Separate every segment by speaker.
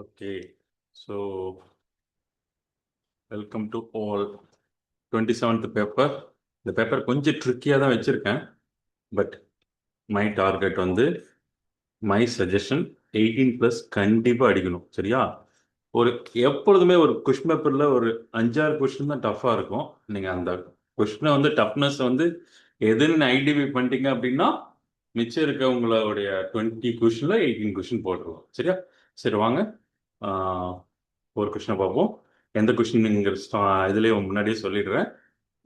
Speaker 1: Okay, so welcome to all 27th paper. இந்த paper கொஞ்சம் ட்ரிக்கியாக தான் வச்சுருக்கேன். பட் மை டார்கெட் வந்து மை சஜஷன் 18+ கண்டிப்பாக அடிக்கணும். சரியா? ஒரு எப்பொழுதுமே ஒரு கொஷின் பேப்பரில் ஒரு 5-6 கொஷின் தான் டஃப்பாக இருக்கும். நீங்கள் அந்த கொஷினை வந்து டஃப்னஸ் வந்து எதுன்னு ஐடென்டிஃபை பண்ணிட்டீங்க அப்படின்னா மிச்சம் இருக்க உங்களுடைய 20 கொஷினில் 18 கொஷின் போட்டுருவோம். சரியா? சரி வாங்க ஒரு கொஷினை பார்ப்போம். எந்த கொஷின் நீங்கள் இதுலேயே முன்னாடியே சொல்லிடுறேன்,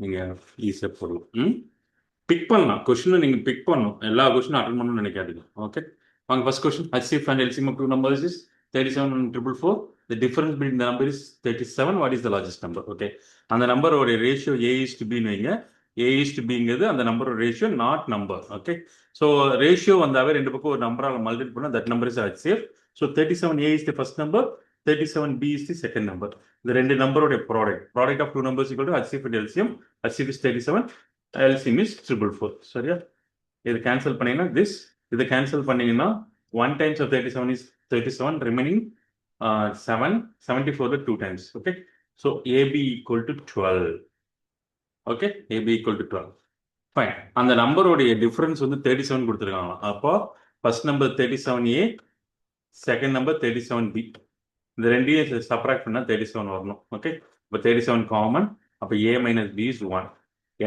Speaker 1: நீங்கள் ஈஸியாக போடலாம். பிக் பண்ணலாம். கொஷினை நீங்கள் பிக் பண்ணணும். எல்லா கொஷினும் அட்டன் பண்ணணும்னு நினைக்காதீங்க. ஓகே வாங்க. First question, HCF and LCM of two numbers is 37 and 444. The difference between the number is 37. What is the largest number? Okay, அந்த நம்பரோட ரேஷியோ A:B வைங்க. A:B அந்த நம்பரோட ratio not number. Okay, so ratio வந்தாவே ரெண்டு பக்கம் ஒரு நம்பரால் multiple பண்ணால் that number is HCF. So 37A is the first number, 37B is the second number. இந்த ரெண்டு நம்பரோட product of two numbers equal to HCF and LCM. HCF is 37, LCM is 444. சரியா? இது கேன்சல் பண்ணீங்கன்னா இதை கேன்சல் பண்ணீங்கன்னா 1 times of 37 is 37, remaining 7, 74 2 times. Okay, so AB equal to 12. Okay, AB equal to 12. Fine. அந்த நம்பரோடைய difference வந்து 37 கொடுத்துருக்காங்க. அப்போ first number 37A, second number 37B. இந்த ரெண்டையும் சப்ராக்ட் பண்ணால் 37 வரணும். ஓகே, இப்போ 37 காமன். அப்போ A minus B is 1.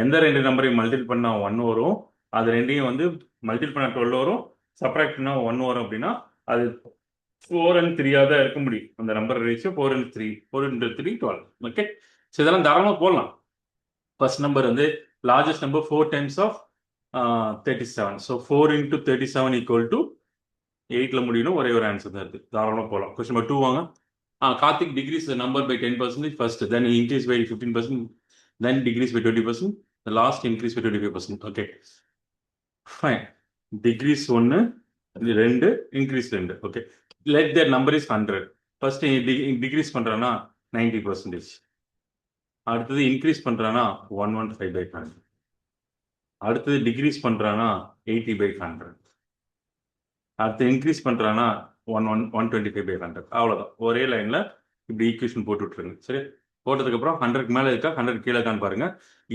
Speaker 1: எந்த ரெண்டு நம்பரையும் மல்டிபிள் பண்ணால் 1 வரும், அது ரெண்டையும் வந்து மல்டிபிள் பண்ணால் 12 வரும், சப்ராக்ட் பண்ணால் 1 வரும். அப்படின்னா அது 4 and 3 தான் இருக்க முடியும். அந்த number ratio 4 and 3, 4 into 3 12. Okay, so இதெல்லாம் தாராளமாக போடலாம். ஃபர்ஸ்ட் நம்பர் வந்து largest number 4 times of 37. So 4 into 37 equal to 8ல முடியணும். ஒரே ஒரு ஆன்சர் தான் இருக்குது. தாராளமாக போகலாம். கொஸ்டின் நம்பர் 2 வாங்க. Karthik decreased the number by 10% first, then he increased by 15%, then decreased by 20%, the last increased by 25%. Okay, fine. Decrease 1, 2, increase 2. Okay, let their number is 100. First decrease பண்றானா 90%. அடுத்தது increase பண்றானா 115/100. அடுத்தது degrees பண்றானா 80/100. அடுத்து increase பண்றானா 125/100. அவ்வளோதான். ஒரே லைன்ல இப்படி ஈக்குவேஷன் போட்டு விட்டுருங்க. சரி, போட்டதுக்கப்புறம் 100க்கு மேலே இருக்கா 100 கீழே இருக்கான்னு பாருங்க.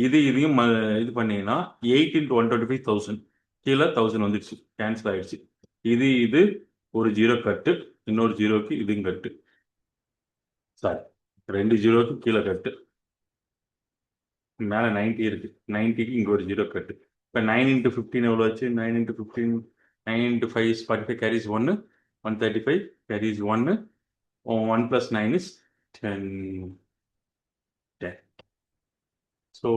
Speaker 1: இதையும் இது பண்ணீங்கன்னா 8 into 125,000 கீழே 1000 வந்துடுச்சு, கேன்சல் ஆயிடுச்சு. இது ஒரு ஜீரோ கட்டு, இன்னொரு ஜீரோக்கு இதுவும் கட்டு, சாரி 2 ஜீரோக்கு கீழே கட்டு, மேலே 90 இருக்கு, 90க்கு இங்கே ஒரு ஜீரோ கட்டு. இப்போ 9 into 15 எவ்வளோ ஆச்சு? 9 into 15, 9 into 5 is 45, carries 1, 135 carries 1, 1 plus 9 is 10. So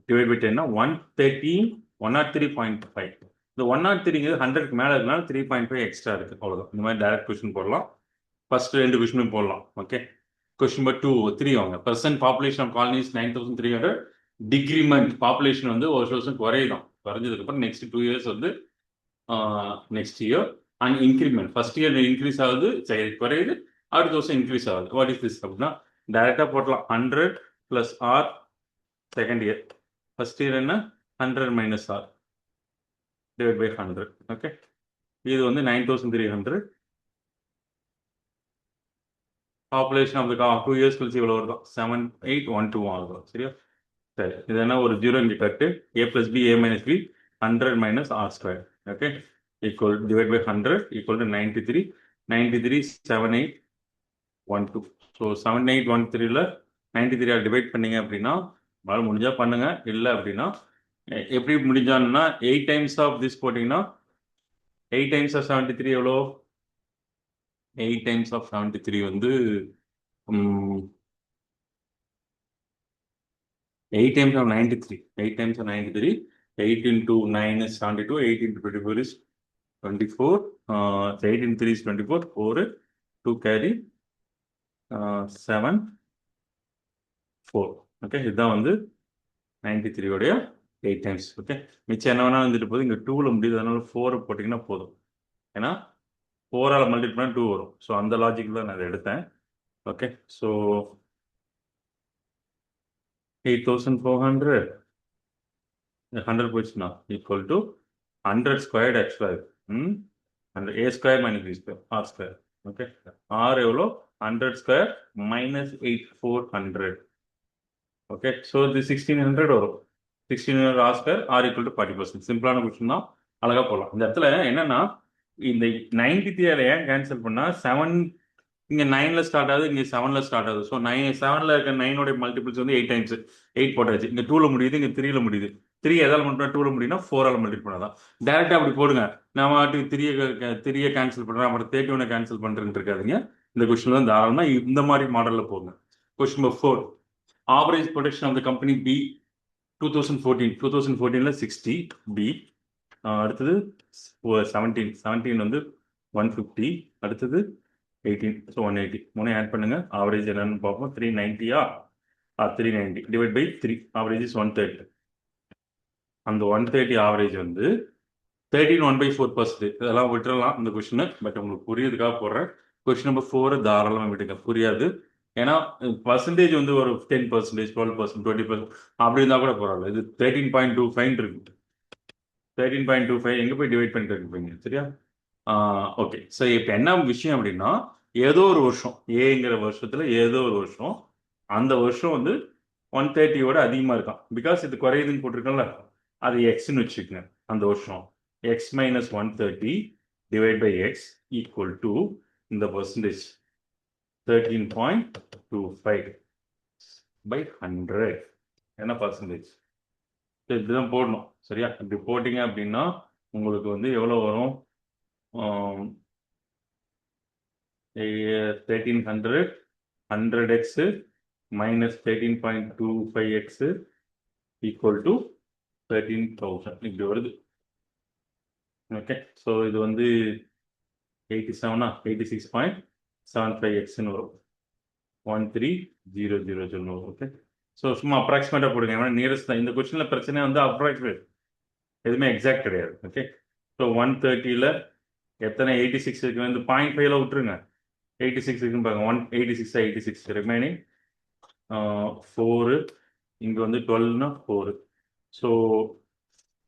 Speaker 1: divide by 10 130, 103.5. இந்த 103 100க்கு மேலே இருக்கனால 3.5 எக்ஸ்ட்ரா இருக்கு. அவ்வளோதான். இந்த மாதிரி டைரக்ட் கொஸ்டின் போடலாம். ஃபர்ஸ்ட் 2 கொஸ்டினும் போடலாம். ஓகே, கொஸ்டின் நம்பர் 2, 3 வாங்க. Percent population of colonies 9300. Decrement population வந்து ஒரு வருஷம் குறையுதான். குறைஞ்சதுக்கப்புறம் நெக்ஸ்ட் 2 years வந்து next year. And increment first year increase ஆகுது, குறையுது, அடுத்த வருஷம் இன்க்ரீஸ் ஆகுது. வாட் இஸ் திஸ் அப்படின்னா டைரெக்டாக போட்டலாம். 100 + R second year. First year என்ன? 100 - R டிவைட் பை 100. ஓகே, இது வந்து 9300. பாப்புலேஷன் ஆஃப் த 2 years கழிச்சு இவ்வளோ வருதான், 7812 ஆகும். சரியா? சரி, இது என்ன? ஒரு ஜீரோ இங்கே கட்டு. A + B, A - B, 100 - R². Okay, equal divide by 100 equal to 93. 93 7812. So 7813ல 93 டிவைட் பண்ணீங்க அப்படின்னா உங்களால் முடிஞ்சா பண்ணுங்க, இல்லை அப்படின்னா எப்படி முடிஞ்சான்னா 8 times ஆஃப் திஸ் போட்டிங்கன்னா 8 times ஆஃப் 73 எவ்வளோ? 8 times ஆஃப் 73 வந்து 8 times of 93. 8 times of 93. 8 into 9 is 72. 8 into 24 is 24. 8 into 3 is 24. 4, 2 carry 7, 4. Okay, இதுதான் வந்து 93 உடைய 8 times. ஓகே, மிச்சம் என்ன வேணாலும் வந்துட்டு போகுது. இங்கே 2ல் முடியுது, அதனால 4 போட்டிங்கன்னா போதும். ஏன்னா 4ஆல் மல்டிபிள் பண்ணால் 2 வரும். ஸோ அந்த லாஜிக் தான் நான் அதை எடுத்தேன். ஓகே, ஸோ 8400 100 போச்சுன்னா equal to 100 squared actually. A² - B² R². Okay, R எவ்வளோ 100 ஸ்கொயர் மைனஸ் 8400. ஓகே, ஸோ இது 1600 வரும். 1600 R square R equal to 40%. சிம்பிளான கொஸ்டின் தான், அழகாக போகலாம். இந்த இடத்துல என்னன்னா இந்த 93 ஏன் கேன்சல் பண்ணால் 7 இங்கே 9ல் ஸ்டார்ட் ஆகுது, இங்கே 7ல் ஸ்டார்ட் ஆகுது. ஸோ 7ல் இருக்க 9 மல்டிபிள்ஸ் வந்து 8 டைம்ஸ். 8 போட்டாச்சு. இங்கே 2ல் முடியுது, இங்கே 3ல் முடியுது. 3 எதால் மட்டும் 2ல் முடியும்னா 4ஆல் மல்டிபிள் பண்ணாதான். டேரெக்டாக அப்படி போடுங்க. நான் வாட்டி 3 கேன்சல் பண்ணுறேன், அப்புறம் 31 கேன்சல் பண்ணுறேன்னு இருக்காதுங்க. இந்த கொஸ்டின் தான் தாராளமாக இந்த மாதிரி மாடலில் போங்க. Question number 4. Average production of the company B 2014ல் 60 பி. அடுத்தது 17 வந்து 150. அடுத்தது 18, ஸோ 180. மூணு ஆட் பண்ணுங்க. ஆவரேஜ் என்னன்னு பார்ப்போம். 390 390 டிவைட் பை 3. Average is 130. அந்த 130 ஆவரேஜ் வந்து 13 1/4%. இதெல்லாம் விட்டுறலாம் இந்த கொஸ்டின், பட் உங்களுக்கு புரியுதுக்காக போடுறேன். கொஸ்டின் நம்பர் 4 தாராளமாக விட்டுங்க, புரியாது. ஏன்னா பர்சன்டேஜ் வந்து ஒரு 10%, 12%, 20% அப்படி இருந்தால் கூட பரவாயில்ல. இது 13.25 இருக்கு. 13.25 எங்கே போய் டிவைட் பண்ணிட்டு இருப்பீங்க, சரியா? ஓகே, ஸோ இப்போ என்ன விஷயம் அப்படின்னா, ஏதோ ஒரு வருஷம், ஏங்கிற வருஷத்தில் ஏதோ ஒரு வருஷம், அந்த வருஷம் வந்து 130யோட அதிகமாக இருக்கான். பிகாஸ் இது குறையுதுன்னு போட்டிருக்கோம்ல, அது எக்ஸ்ன்னு வச்சுக்கோங்க. அந்த வருஷம் X minus 130 divide by X equal to இந்த பர்சன்டேஜ் 13.25 பை 100. என்ன பர்சன்டேஜ்? இப்படிதான் போடணும், சரியா? இப்படி போட்டிங்க அப்படின்னா உங்களுக்கு வந்து எவ்வளோ வரும்? 1300 100x minus 13.25x equal to 13,000 இப்படி வருது. ஓகே, ஸோ இது வந்து 86.75xன்னு வரும். 1300 வரும். ஓகே, ஸோ சும்மா அப்ராக்சிமேட்டாக போடுங்க. ஏன்னா நியரஸ்ட் தான். இந்த கொஸ்டினில் பிரச்சனை வந்து அப்ராக்சிமேட், எதுவுமே எக்ஸாக்ட் கிடையாது. ஓகே, ஸோ 130ல் எத்தனை 86 இருக்கு? வந்து 0.5ல விட்டுருங்க. 86 இருக்குன்னு பாருங்க. 186 86 ரிமைனிங் 4. இங்கே வந்து 12னா 4. ஸோ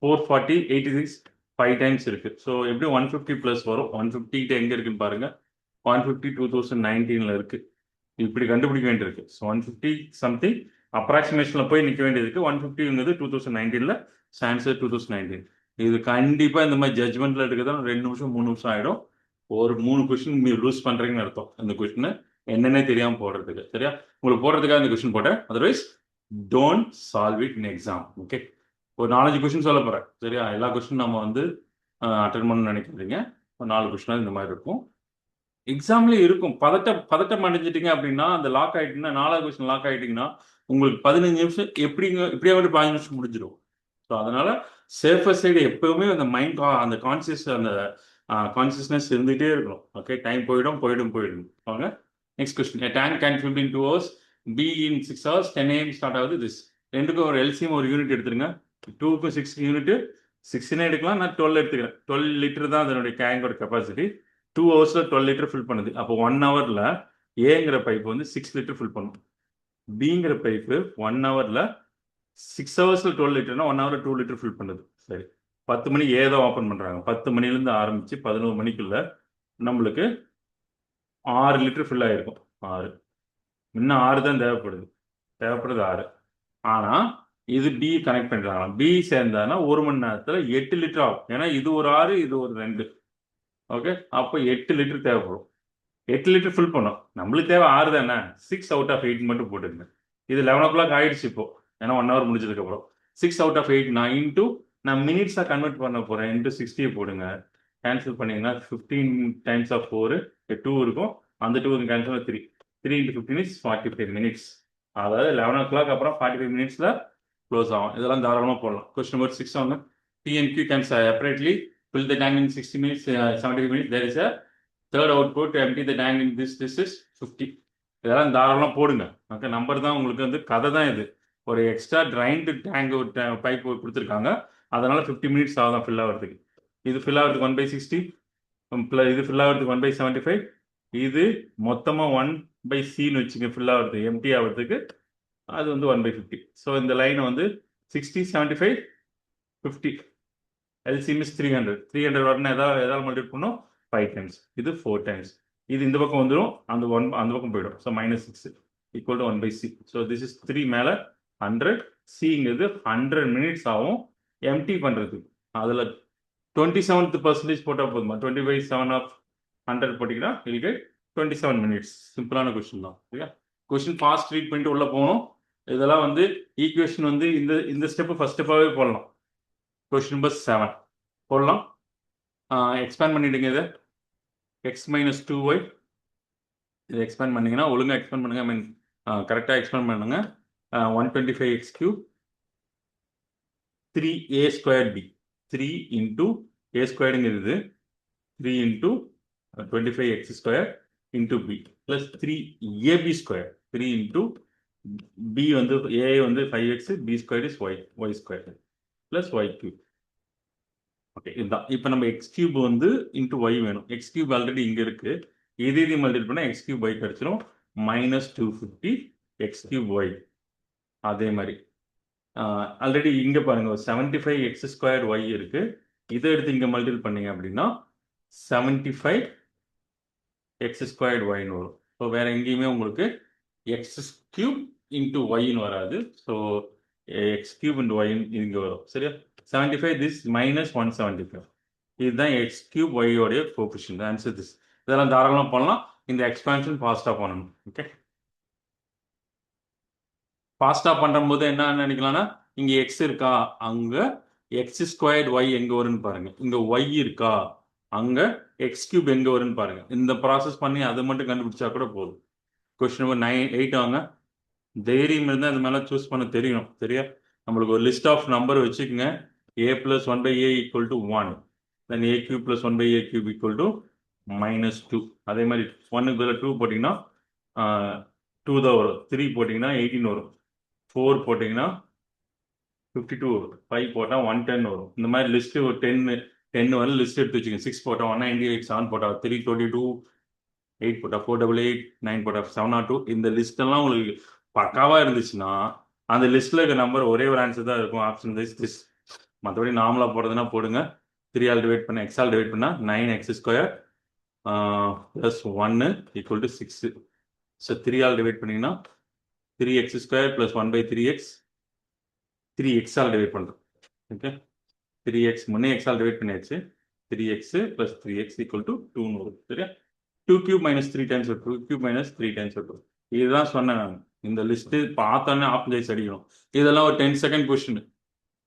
Speaker 1: 440 86 5 டைம்ஸ் இருக்கு. ஸோ எப்படி 150 ப்ளஸ் வரும். 150 கிட்ட எங்கே இருக்குன்னு பாருங்க. 150 2019ல் இருக்கு. இப்படி கண்டுபிடிக்க வேண்டியிருக்கு. ஸோ 150 சம்திங் அப்ராக்சிமேஷனில் போய் நிற்க வேண்டியது இருக்கு. 150ங்கிறது 2019ல், ஆன்சர் 2019. இது கண்டிப்பாக இந்த மாதிரி ஜட்ஜ்மெண்ட்டில் எடுக்கிறதா 2 நிமிஷம் 3 நிமிஷம் ஆகிடும். ஒரு 3 கொஸ்டின் நீ லூஸ் பண்ணுறீங்கன்னு அர்த்தம். இந்த கொஸ்டினை என்னென்ன தெரியாமல் போடுறதுக்கு, சரியா? உங்களுக்கு போடுறதுக்காக இந்த கொஸ்டின் போட்டேன். Otherwise don't solve it in exam. Okay, ஒரு 4-5 கொஸ்டின் சொல்ல போகிறேன், சரியா? எல்லா கொஸ்டின் நம்ம வந்து அட்டன் பண்ணணும்னு நினைக்கிறீங்க. ஒரு 4 கொஸ்டினாக இந்த மாதிரி இருக்கும். எக்ஸாம்லேயே இருக்கும். பதட்டம் அடைஞ்சிட்டிங்க அப்படின்னா, அந்த லாக் ஆகிட்டீங்கன்னா, 4வது கொஸ்டின் லாக் ஆகிட்டிங்கன்னா உங்களுக்கு 15 நிமிஷம் எப்படியாவது 15 நிமிஷம் முடிஞ்சிடும். ஸோ அதனால சேஃபர் சைடு எப்பவுமே அந்த மைண்ட் அந்த கான்சியஸ்னஸ் இருந்துகிட்டே இருக்கணும். ஓகே, டைம் போயிடும். வாங்க next question. Tank can fill in 2 hours, be in 6 hours, 10 AM start ஆகுது. திஸ் ரெண்டுக்கும் ஒரு எல்சிஎம் ஒரு யூனிட் எடுத்துருங்க. 2க்கும் 6 யூனிட் 16 எடுக்கலாம். நான் 12 எடுத்துக்கிறேன். 12 லிட்டர் தான் அதனுடைய டேங்கோட கெப்பாசிட்டி. 2 ஹவர்ஸில் 12 லிட்டர் ஃபில் பண்ணுது. அப்போ 1 ஹவரில் ஏங்கிற பைப் வந்து 6 லிட்டர் ஃபில் பண்ணும். பிங்கிற பைப்பு 1 ஹவரில் 6 ஹவர்ஸில் 12 லிட்டர்னா 1 ஹவரில் 2 லிட்டர் ஃபில் பண்ணுது. சரி, 10 மணிக்கு ஏதோ ஓப்பன் பண்ணுறாங்க. 10 மணிலேருந்து ஆரம்பித்து 11 மணிக்குள்ள நம்மளுக்கு 6 லிட்டர் ஃபில் ஆகிருக்கும். 6 இன்னும் 6 தான் தேவைப்படுது 6. ஆனால் இது பி கனெக்ட் பண்ணுறாங்க. பி சேர்ந்தானா 1 மணி நேரத்தில் 8 லிட்டர் ஆகும். ஏன்னா இது ஒரு 6, இது ஒரு 2. ஓகே, அப்போ 8 லிட்டர் தேவைப்படும். 8 லிட்டர் ஃபில் பண்ணும். நம்மளுக்கு தேவை 6 தானே. 6 அவுட் ஆஃப் 8 மட்டும் போட்டுருங்க. இது 11 o'clock ஆயிடுச்சு இப்போ, ஏன்னா 1 hour முடிஞ்சதுக்கப்புறம். 6 அவுட் ஆஃப் 8 நான் இன்டூ நான் மினிட்ஸாக கன்வெர்ட் பண்ண போகிறேன். இன்டூ 60 போடுங்க. கேன்சல் பண்ணிங்கன்னா 15 டைம்ஸ் ஆஃப் 4 2 இருக்கும். அந்த 2 கேன்சல் 3 into 15 is 45 minutes. அதாவது 11 o'clock அப்புறம் 45 minutesல க்ளோஸ் ஆகும். இதெல்லாம் தாராளமாக போடலாம். கொஸ்டின் நம்பர் 6 வாங்க. TNQ can separately fill the tank in 60 minutes, 75 minutes. There is a third output, empty the tank in this is 50. இதெல்லாம் தாராளமாக போடுங்க. ஓகே, நம்பர் தான் உங்களுக்கு வந்து கதை தான். இது ஒரு எக்ஸ்ட்ரா ட்ரைன்டு டேங்க் பைப் கொடுத்துருக்காங்க. அதனால 50 minutes ஆகும் ஃபில் ஆகிறதுக்கு. இது ஃபில் ஆகிறதுக்கு 1/60, இது ஃபில் ஆகிறதுக்கு 1/75. இது மொத்தமாக 1/Cன்னு வச்சுங்க. ஃபில் ஆகிறதுக்கு எம்டி ஆகிறதுக்கு அது வந்து 1/50. ஸோ இந்த லைனை வந்து 60, 75, 50. LCM is 300. 300 வரணும். எதாவது மல்டிபிள் பண்ணோம் 5 times. இது 4 times. இது இந்த பக்கம் வந்துடும், அந்த பக்கம் போயிடும். So -6 equal to 1/c. So this is 3 மேலே 100. சிங்கிறது 100 மினிட்ஸ் ஆகும் எம்டி பண்ணுறதுக்கு. அதில் 27th பர்சன்டேஜ் போட்டால் போதுமா? 20/7 ஆஃப் 100 போட்டிங்கன்னா வில் கெட் 27 மினிட்ஸ். சிம்பிளான கொஸ்டின் தான். சரியா? கொஸ்டின் ஃபாஸ்ட் ரீட் பண்ணிட்டு உள்ள போகணும். இதெல்லாம் வந்து ஈக்குவேஷன் வந்து இந்த ஸ்டெப்பு ஃபர்ஸ்ட் ஸ்டெப்பாகவே போடலாம். கொஸ்டின் நம்பர் 7 போடலாம். எக்ஸ்பேண்ட் பண்ணிடுங்க. இதை x - 2y இதை எக்ஸ்பேண்ட் பண்ணீங்கன்னா ஒழுங்காக எக்ஸ்பேண்ட் பண்ணுங்க. ஐ மீன் கரெக்டாக எக்ஸ்பேண்ட் பண்ணுங்க. 125x³ 3a²b 3 இன்டூ a²ங்கிறது 3 into 25x² into b plus 3ab². 3 into b வந்து a வந்து 5x, b² is y² plus y³. Okay, இதுதான். இப்போ நம்ம x³ வந்து இன்டூ y வேணும். x³ ஆல்ரெடி இங்கே இருக்கு. இது மல்டிபிள் பண்ணால் x³ y கிடச்சிரும். -250 x³ y. அதே மாதிரி ஆல்ரெடி இங்கே பாருங்க 75x² y இருக்கு. இதை எடுத்து இங்கே மல்டிபிள் பண்ணீங்க அப்படின்னா 75x² yன்னு வரும். ஸோ வேற எங்கேயுமே உங்களுக்கு x³ இன்டூ ஒய்ன்னு வராது. ஸோ x³ இன்டூ y இங்கே வரும். சரியா? 75 this -175. இதுதான் x³ y உடைய கோஎஃபிஷியன்ட். Answer this. இதெல்லாம் தாராளமாக பண்ணலாம். இந்த எக்ஸ்பான்ஷன் ஃபாஸ்ட்டாக பண்ணணும். ஓகே, ஃபாஸ்ட்டாக பண்ணும்போது என்ன நினைக்கலாம்னா, இங்கே x இருக்கா, அங்கே x² y எங்கே வரும்னு பாருங்க. இங்கே y இருக்கா, அங்கே x³ எங்கே வரும்னு பாருங்க. இந்த ப்ராசஸ் பண்ணி அதை மட்டும் கண்டுபிடிச்சா கூட போதும். கொஸ்டின் நம்பர் 8 வாங்க. தைரியம் இருந்தால் அது மேலே சூஸ் பண்ண தெரியணும். சரியா? நம்மளுக்கு ஒரு லிஸ்ட் ஆஃப் நம்பர் வச்சுக்கோங்க. a plus 1/a equal to 1. Then a³ plus 1/a³ equal to -2. அதே மாதிரி 1க்கு பதிலாக 2 போட்டிங்கன்னா 2 தான் வரும். 3 போட்டிங்கன்னா 18 வரும். 4 போட்டிங்கன்னா 52 வரும். 5 போட்டால் 110 வரும். இந்த மாதிரி லிஸ்ட்டு ஒரு 10 வரல லிஸ்ட் எடுத்து வச்சுக்கோங்க. 6 போட்டால் 198, 7 போட்டால் 322, 8 போட்டால் 488, 9 போட்டால் 702. இந்த லிஸ்டெல்லாம் உங்களுக்கு பக்காவாக இருந்துச்சுன்னா அந்த லிஸ்ட்டில் இருக்க நம்பர் ஒரே ஒரு ஆன்சர் தான் இருக்கும். Option this. மற்றபடி நார்மலாக போடுறதுனா போடுங்க. 3 ஆல் டிவைட் பண்ண x ஆல் டிவைட் பண்ணால் 9x² plus 1 equal to 6. So 3 all divide பண்ணிங்கன்னா 3x² plus 1/3x 3x all divide பண்ணுறோம். ஓகே, 3x முன்னே x ஆல் டிவைட் பண்ணியாச்சு. 3x plus 3x equal to 2ன்னு வரும். சரியா? 2³ - 3 டைம்ஸ் 2³ - 3 டைம்ஸ் 2. இதுதான் சொன்னேன் நான். இந்த லிஸ்ட்டு பார்த்தோன்னே ஆப்ஜைஸ் அடிக்கணும். இதெல்லாம் ஒரு 10 செகண்ட் கொஸ்டின்.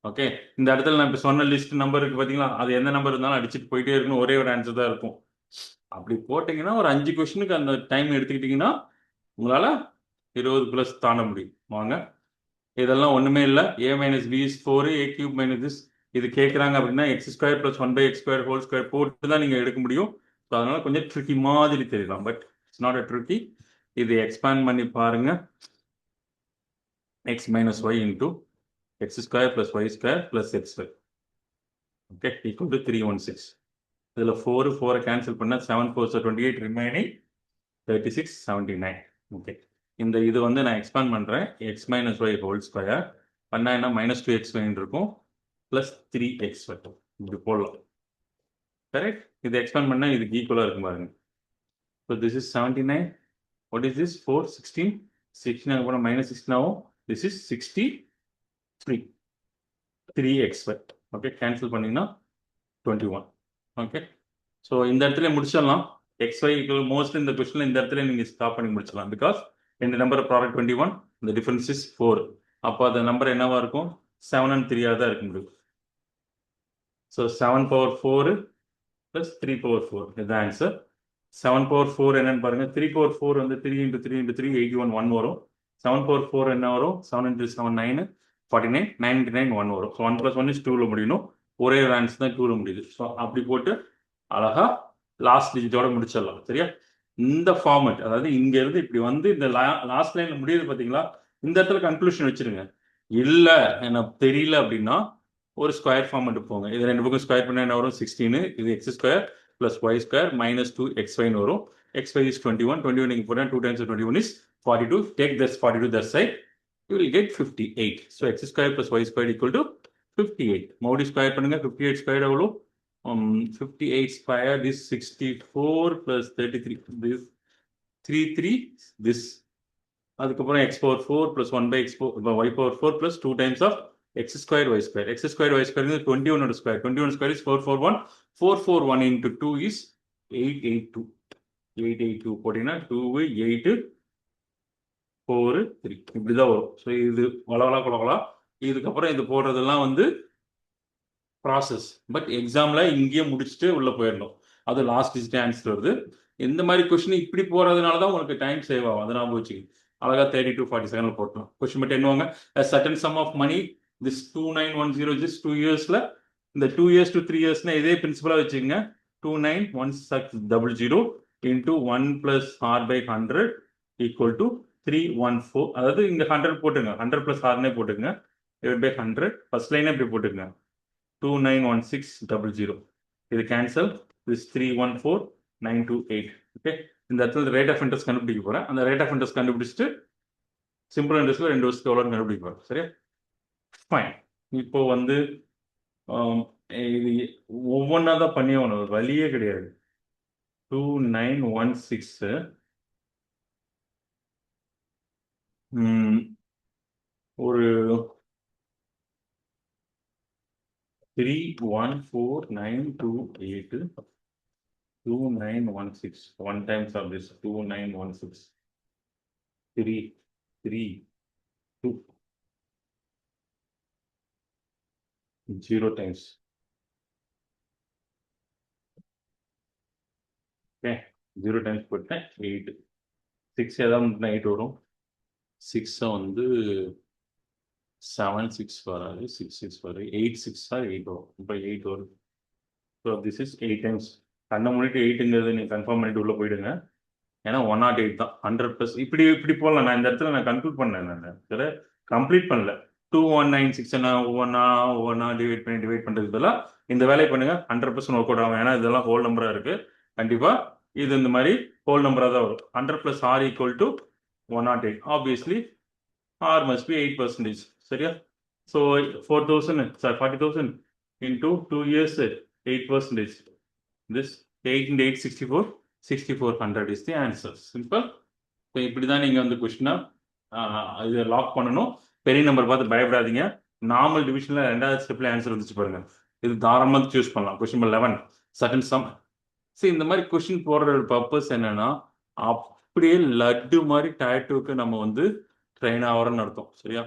Speaker 1: ஓகே, இந்த இடத்துல நான் இப்போ சொன்ன லிஸ்ட் நம்பர் இருக்கு பார்த்தீங்களா, அது எந்த நம்பர் இருந்தாலும் அடிச்சுட்டு போயிட்டே இருக்கணும். ஒரே ஒரு ஆன்சர் தான் இருக்கும். அப்படி போட்டிங்கன்னா ஒரு 5 கொஸ்டினுக்கு அந்த டைம் எடுத்துக்கிட்டிங்கன்னா உங்களால் 20+ தாண்ட முடியும். வாங்க, இதெல்லாம் ஒன்றுமே இல்லை. a - b is 4, a³ - this இது கேட்குறாங்க அப்படின்னா x² + 1/x² ஹோல் ஸ்கொயர் போட்டு தான் நீங்கள் எடுக்க முடியும். ஸோ அதனால கொஞ்சம் ட்ரிக்கி மாதிரி தெரியலாம், but it's not a tricky. இது எக்ஸ்பேண்ட் பண்ணி பாருங்க. x - y into x² + y² + x². Okay, equal to 316. இதில் 4 கேன்சல் பண்ணால் 7 4 28, ரிமைனிங் 36 79. ஓகே, இந்த இது வந்து நான் எக்ஸ்பேண்ட் பண்ணுறேன். x - y ஹோல் ஸ்கொயர் பண்ணால் என்ன -2xy இருக்கும் ப்ளஸ் 3xy இப்படி போடலாம். கரெக்ட்? இது எக்ஸ்பேண்ட் பண்ணால் இதுக்கு ஈக்குவலாக இருக்கும் பாருங்க. So this is 79. What is this? 4 16 16 அங்கே போனால் -16 ஆகும். This is 63 3xy. Okay, cancel பண்ணிங்கன்னா 21. ஓகே, ஸோ இந்த இடத்துல முடிச்சிடலாம். xy மோஸ்ட்லி இந்த கொஸ்டினில் இந்த இடத்துல நீங்கள் ஸ்டாப் பண்ணி முடிச்சிடலாம். பிகாஸ் இந்த நம்பர் ப்ராடக்ட் 21, இந்த டிஃபரன்ஸ் இஸ் 4. அப்போ அந்த நம்பர் என்னவா இருக்கும்? 7 and 3 தான் இருக்க முடியும். ஸோ 7/4 ப்ளஸ் 3/4 இதுதான் ஆன்சர். 7/4 என்னன்னு பாருங்க. 3/4 வந்து 3 × 3 × 3 81 1 வரும். 7/4 என்ன வரும்? 7 × 7 9 49 9 × 9 1 வரும். ஸோ 1 + 1 is 2ல முடியணும். ஒரே ஒரு ஆன்சர் தான் 2ல முடியுது. ஸோ அப்படி போட்டு அழகா லாஸ்ட் டிஜிட்டோட முடிச்சிடலாம். சரியா? இந்த ஃபார்மட், அதாவது இங்க இருந்து இப்படி வந்து இந்த லாஸ்ட் லைன்ல முடியுது பார்த்தீங்களா, இந்த இடத்துல கன்க்ளூஷன் வச்சிருங்க. இல்லை எனக்கு தெரியல அப்படின்னா ஒரு ஸ்கொயர் ஃபார்மட் போங்க. இது ரெண்டு பக்கம் ஸ்கொயர் பண்ண என்ன வரும்? 16. இது x² + y² - 2xy வரும். xy is 21. 21 இங்கே போனால் 2 × 21 is 42. Take this 42 that side, you will get 58. So x² + y² = 58. மறுபடியும் ஸ்கொயர் பண்ணுங்க. 58 ஸ்கொயர் எவ்வளோ? 58 square, this 64 plus 33, this 33, this. அதுக்கப்புறம் x power 4 plus 1 by y power 4 plus 2 times of x square y square. X square y square is 21 square. 21 square is 441. 441 into 2 is 882. 882 போட்டீங்கன்னா 2 8 4 3 இப்படிதான் வரும். So இது வளவலா குளவலா. இதுக்கப்புறம் இது போடுறதெல்லாம் வந்து ப்ராசஸ். பட் எக்ஸாம்ல இங்கேயே முடிச்சுட்டு உள்ள போயிடணும். அது லாஸ்ட் டிஜிட் ஆன்சர் வருது. இந்த மாதிரி கொஸ்டின் இப்படி போறதுனால தான் உங்களுக்கு டைம் சேவ் ஆகும். அதை ஞாபகம் வச்சுக்கோங்க. அழகா 30 to 40 செகண்ட்ல போட்டோம். கொஸ்டின் மட்டும் என்னவாங்க, certain sum of money this 2910 just 2 இயர்ஸ்ல. இந்த 2 years to 3 yearsனா இதே பிரின்சிபலா வச்சுக்கோங்க. 291600 into 1 plus r by 100 equal to 314. அதாவது இங்க 100 போட்டுங்க, 100 plus r போட்டுங்க, divided by 100. ஃபர்ஸ்ட் லைன் இப்படி போட்டுங்க, 291600. இது கேன்சல், திஸ் 314928. ஓகே, இந்த இடத்துல ரேட் ஆஃப் இன்ட்ரெஸ்ட் கண்டுபிடிக்க போறேன். அந்த ரேட் ஆஃப் இன்ட்ரெஸ்ட் கண்டுபிடிச்சிட்டு சிம்பிள் இன்ட்ரெஸ்ட்ல 2 வருஷத்துக்கு எவ்வளோன்னு கண்டுபிடிக்க போறேன். சரியா, ஃபைன். இப்போ வந்து இது ஒவ்வொன்றா தான் பண்ணி ஆகணும், வழியே கிடையாது. 2916 ஒரு 314928 2916 1 times of this 2916 3 3 2 0 times. Okay, 0 times போட்டேன் 8. 6 ஏதாவது 8 வரும். 6 வந்து 7 6 வராது, 6 6 வரும், 8 6 8 வரும். இப்போ 8 வரும். So this is 8 times. கண்ணை மூடிட்டு 8ங்கிறது நீங்கள் கன்ஃபார்ம் பண்ணிட்டு உள்ளே போயிடுங்க. ஏன்னா 108 தான். 100+. இப்படி இப்படி போகலாம். நான் இந்த இடத்துல நான் கன்க்ளூட் பண்ணேன், நான் கம்ப்ளீட் பண்ணல. 2196 ஒவ்வொன்றா டிவைட் பண்ணுறதுக்கு பதிலாக இந்த வேலையை பண்ணுங்க. 100% ஒர்க் அவுட் ஆகும். ஏன்னா இதெல்லாம் ஹோல் நம்பரா இருக்கு. கண்டிப்பா இது இந்த மாதிரி ஹோல் நம்பரா தான் வரும். 100 plus r equal to 108. Obviously r must be 8%. சரியா? So 40,000 into 2 years 8%. This 8 into 8 64. 6400 is the answer. Simple. So இப்படி தான் நீங்கள் வந்து கொஸ்டினை இதை லாக் பண்ணணும். பெரிய நம்பர் பார்த்து பயப்படாதீங்க. நார்மல் டிவிஷனில் 2வது ஸ்டெப்ல ஆன்சர் வந்துச்சு பாருங்க. இது தாராளமாக சூஸ் பண்ணலாம். Question number 11 certain sum. சரி, இந்த மாதிரி கொஸ்டின் போடுற பர்பஸ் என்னன்னா, அப்படியே லட்டு மாதிரி டயட்டுக்கு நம்ம வந்து ட்ரெயின் ஆகிறோன்னு அர்த்தம். சரியா,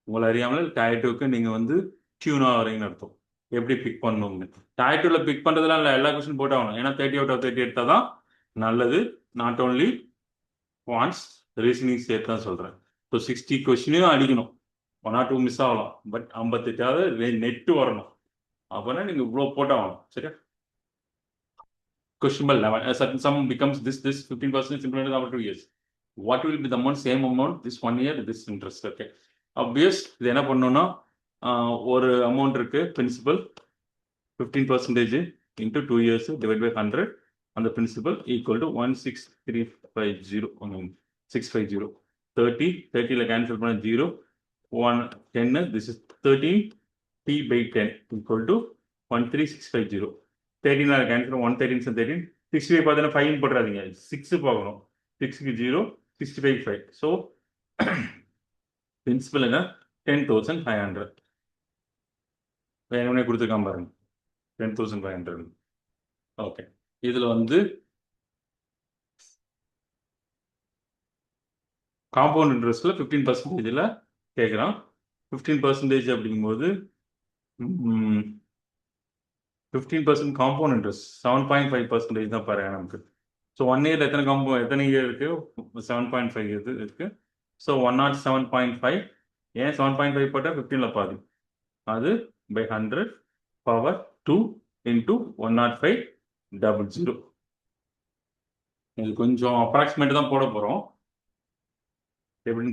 Speaker 1: உங்களை அறியாமல் டயட்டுக்கு நீங்கள் வந்து டியூன் ஆகிறீங்கன்னு அர்த்தம். எப்படி பிக் பண்ணணும்னு டயட்டுல பிக் பண்ணுறதுலாம் இல்லை, எல்லா கொஸ்டின் போட்டு ஆகணும். ஏன்னா 30 out of 30 எடுத்தால் தான் நல்லது. நாட் ஓன்லி குவான்ஸ், ரீசனிங் சேர்த்து தான் சொல்கிறேன். ஸோ 60 கொஸ்டினையும் அடிக்கணும். 1 or 2 மிஸ் ஆகலாம். பட் 58 நெட்டு வரணும். அப்போனா நீங்கள் இவ்வளோ போட்டாகணும். சரியா, question number 11. A certain sum becomes this 15% simple interest over 2 years. What will be the amount? Same amount this 1 year, this interest. Okay, obvious. இது என்ன பண்ணணும்னா, ஒரு அமௌண்ட் இருக்கு, principal 15% into 2 years divided by 100. அந்த பிரின்சிபல் equal to 16350. 650. 30ல cancel பண்ண 0. 1 10. This is 13 t by 10 equal to 13650. 13 cancel 113 13. 65 பார்த்தீங்கன்னா 5 போட்டுறாதீங்க, 6 பார்க்கணும். 6க்கு 0, 65 5. ஸோ பிரின்சிபல் என்ன, 10,500. வேணும்னே கொடுத்துருக்காம பாருங்க, 10,500. ஓகே, இதில் வந்து காம்பவுண்ட் இன்ட்ரெஸ்ட்ல 15%ல கேட்குறான். 15% அப்படிங்கும்போது 15% காம்பவுண்ட் இன்ட்ரெஸ்ட் 7.5% தான் பாரு நமக்கு. ஸோ 1 year எத்தனை இயர் இருக்கு? 7.5 இருக்கு. ஸோ 107.5. ஏன் 7.5 போட்டால் 15ல பாதி, அது by 100 power 2 into 10500. இது கொஞ்சம் அப்ராக்சிமேட் தான் போட போகிறோம். எப்படின்னு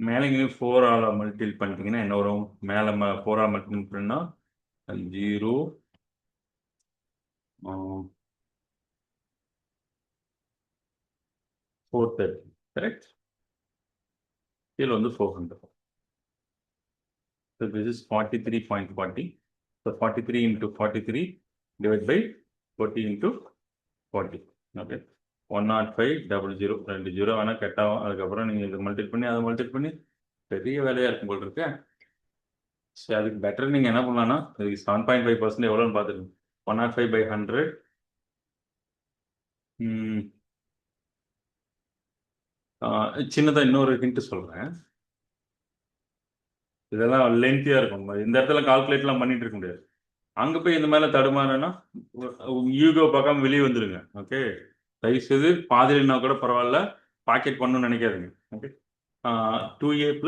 Speaker 1: மேலே இங்கே 4ஆல் மல்டிபிள் பண்ணிட்டீங்கன்னா என்ன வரும்? மேலே 4ஆல் மல்டிபிள் பண்ணா 0 430. கரெக்ட். இதில் வந்து 400. So this is 43.40. So 43 into 43 divided by 40 into 40. Okay. 10500 ரெண்டு ஜீரோ வேணால் கட் ஆகும். அதுக்கப்புறம் நீங்கள் இதை மல்டிட் பண்ணி அதை மல்டிட் பண்ணி பெரிய வேலையாக இருக்கும் போல் இருக்கு. சரி, அதுக்கு பெட்டர் நீங்கள் என்ன பண்ணலாம்னா இதுக்கு 7.5% எவ்வளோன்னு பார்த்துருங்க. 105/100. சின்னதாக இன்னொரு ஹிண்ட் சொல்கிறேன். இதெல்லாம் லென்த்தியாக இருக்கும். இந்த இடத்துல கால்குலேட்லாம் பண்ணிட்டு இருக்க முடியாது. அங்கே போய் இந்த மேலே தடுமாறுனா யூகோ பார்க்காம வெளியே வந்துடுங்க. ஓகே, தயவுசெய்து பாதிரினா கூட பரவாயில்ல, பாக்கெட் பண்ணணும்னு நினைக்காதுங்க. ஓகே, 2a +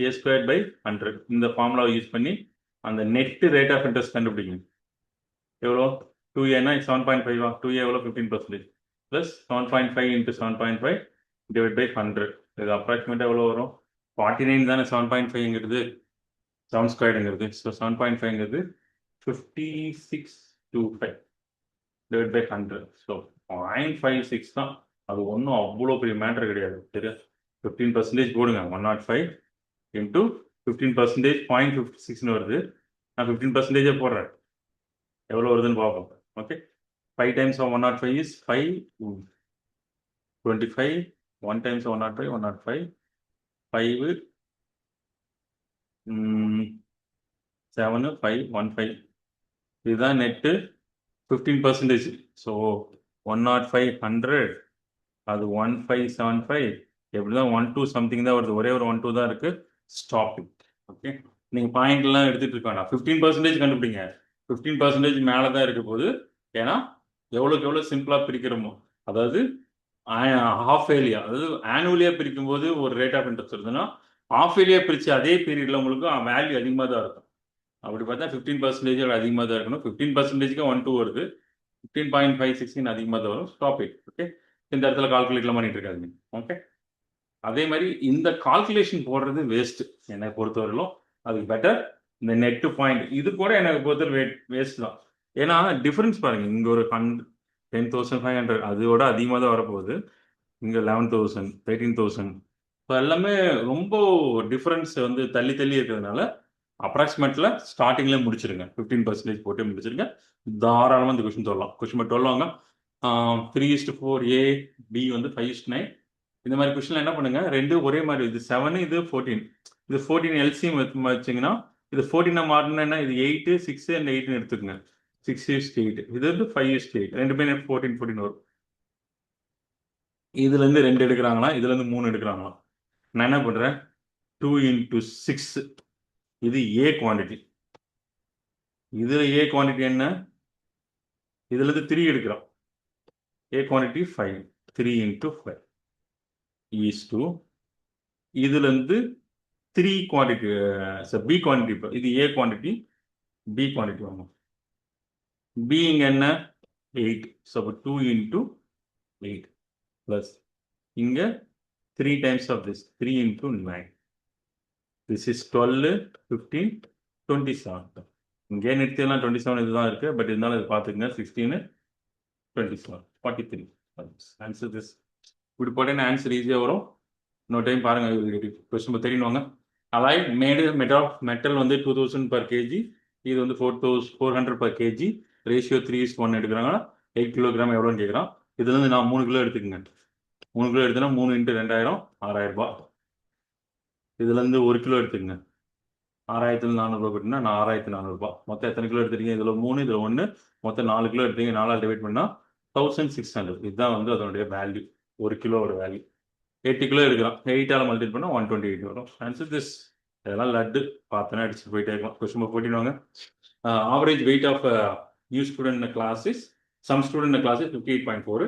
Speaker 1: a²/100 இந்த ஃபார்முலாவை யூஸ் பண்ணி அந்த நெட்டு ரேட் ஆஃப் இன்ட்ரெஸ்ட் கண்டுபிடிங்க. எவ்வளோ? 2a னா 7.5. 2a எவ்வளோ? 15% ப்ளஸ் 7.5 × 7.5 டிவைட் பை 100. இது அப்ராக்சிமேட்டாக எவ்வளோ வரும்? 49 தானே 7.5ங்கிறது, 7² ஸோ 7.5ங்கிறது 5625 டிவைட் பை 100. ஸோ 0.56 தான். அது ஒன்றும் அவ்வளோ பெரிய மேட்ரு கிடையாது. சரியா? 15% போடுங்க. 105 இன்ட்டு 15% 0.56ன்னு வருது. நான் 15% போடுறேன். எவ்வளோ வருதுன்னு பார்ப்போம். Okay, 5 times 105 is 525. 1 டைம்ஸ் 105 105 5 7 515. இதுதான் நெட்டு 15%. ஸோ 105 100 அது 1575 எப்படி தான் 12 சம்திங் தான் வருது. ஒரே ஒரு 12 தான் இருக்கு. Stop it. ஓகே, நீங்கள் பாயிண்ட்லாம் எடுத்துகிட்டு இருக்க வேண்டாம். 15% கண்டுபிடிங்க. 15% மேலே தான் இருக்க போகுது. ஏன்னா எவ்வளோக்கு எவ்வளோ சிம்பிளாக பிரிக்கிறோமோ, அதாவது ஹாஃப் ஏலியா, அதாவது ஆனுவலியாக பிரிக்கும் போது ஒரு ரேட் ஆஃப் இன்ட்ரெஸ்ட் வருதுன்னா, ஹாஃப் ஏலியா பிரித்து அதே பீரியடில் உங்களுக்கு வேல்யூ அதிகமாக தான் இருக்கும். அப்படி பார்த்தா 15% அதிகமாக தான் இருக்கணும். 15%க்கு 12 வருது. 15.56 அதிகமாக தான் வரும். Stop it. ஓகே, இந்த இடத்துல கால்குலேட்லாம் பண்ணிட்டு இருக்காதுங்க. ஓகே, அதே மாதிரி இந்த கால்குலேஷன் போடுறது வேஸ்ட் என்னை பொறுத்தவரையிலும். அதுக்கு பெட்டர் இந்த நெட்டு பாயிண்ட் இது கூட எனக்கு பொறுத்தவரை வேஸ்ட் தான். ஏன்னா டிஃப்ரென்ஸ் பாருங்க, இங்கே ஒரு 10,500 அதோட அதிகமாக தான் வரப்போகுது. இங்கே 11,000 13,000. ஸோ எல்லாமே ரொம்ப டிஃப்ரென்ஸ் வந்து தள்ளி தள்ளி இருக்கிறதுனால அப்ராக்சிமேட்டில் ஸ்டார்டிங்லேயே முடிச்சிருங்க. 15% போட்டு முடிச்சிருங்க. தாராளமாக இந்த கொஷின் சொல்லலாம். கொஷின் நம்பர் 12 வாங்க. 3:4 A, B வந்து 5:9. இந்த மாதிரி கொஷினில் என்ன பண்ணுங்க, ரெண்டு ஒரே மாதிரி. இது 7, இது 14. இது 14 எல்சிஎம் வச்சிங்கன்னா இது 14 மாறினா இது 8 6 and 8ன்னு எடுத்துக்கோங்க. 6:8. இது வந்து 5:8. ரெண்டு பேரும் 14 வரும். இதுலேருந்து 2 எடுக்கிறாங்களா, இதுலேருந்து 3 எடுக்கிறாங்களா? நான் என்ன பண்ணுறேன், 2 × 6. இது ஏ குவான்டிட்டி. இதில் ஏ குவான்டிட்டி என்ன? இதுலேருந்து 3 எடுக்கிறோம். ஏ குவான்டிட்டி 5. 3 × 5 is to இதுலேருந்து 3 குவான்டிட்டி. B quantity. இது ஏ குவான்டிட்டி, பி குவான்டிட்டி வாங்க. பி இங்கே என்ன? 8. ஸோ 2 × 8 ப்ளஸ் இங்கே 3 times of this 3 × 9. This is 12 15 27. இங்கே நிறுத்தியெல்லாம் 27 இதுதான் இருக்குது. பட் இருந்தாலும் இது பார்த்துக்குங்க. 16 27 43. Answer this. இப்படி போட்டேன்னா ஆன்சர் ஈஸியாக வரும். இன்னொரு டைம் பாருங்கள். கொஸ்டின் தெரியணுவாங்க. அலாய்ட் மேடு மெட்டல் வந்து 2000 per kg. இது வந்து 400 per kg. ரேஷியோ 3:1 எடுக்கிறாங்கன்னா 8 கிலோகிராம் எவ்வளோன்னு கேட்குறான். இதுலேருந்து நான் 3 கிலோ எடுத்துக்கங்க. 3 கிலோ எடுத்தேன்னா 3 × 2000 6000 ரூபாய். இதுலேருந்து 1 கிலோ எடுத்துக்கங்க. 6400 ரூபாய் போட்டிங்கன்னா நான் 6400 ரூபாய். மொத்தம் எத்தனை கிலோ எடுத்துருக்கீங்க? இதில் 3, இதில் 1, மொத்தம் 4 கிலோ எடுத்தீங்க. 4ஆல் டிவைட் பண்ணால் 1600. இதுதான் வந்து அதனுடைய வேல்யூ, 1 கிலோவோட வேல்யூ. 8 கிலோ எடுக்கலாம். 8ஆல் மல்டிபிள் பண்ணால் 128 வரும். Answer this. இதெல்லாம் லட்டு பார்த்தோன்னா அடிச்சுட்டு போயிட்டே இருக்கலாம். கொஸ்டின் நம்பர் 14 வாங்க. Average weight of new student class is some student class is 58.4.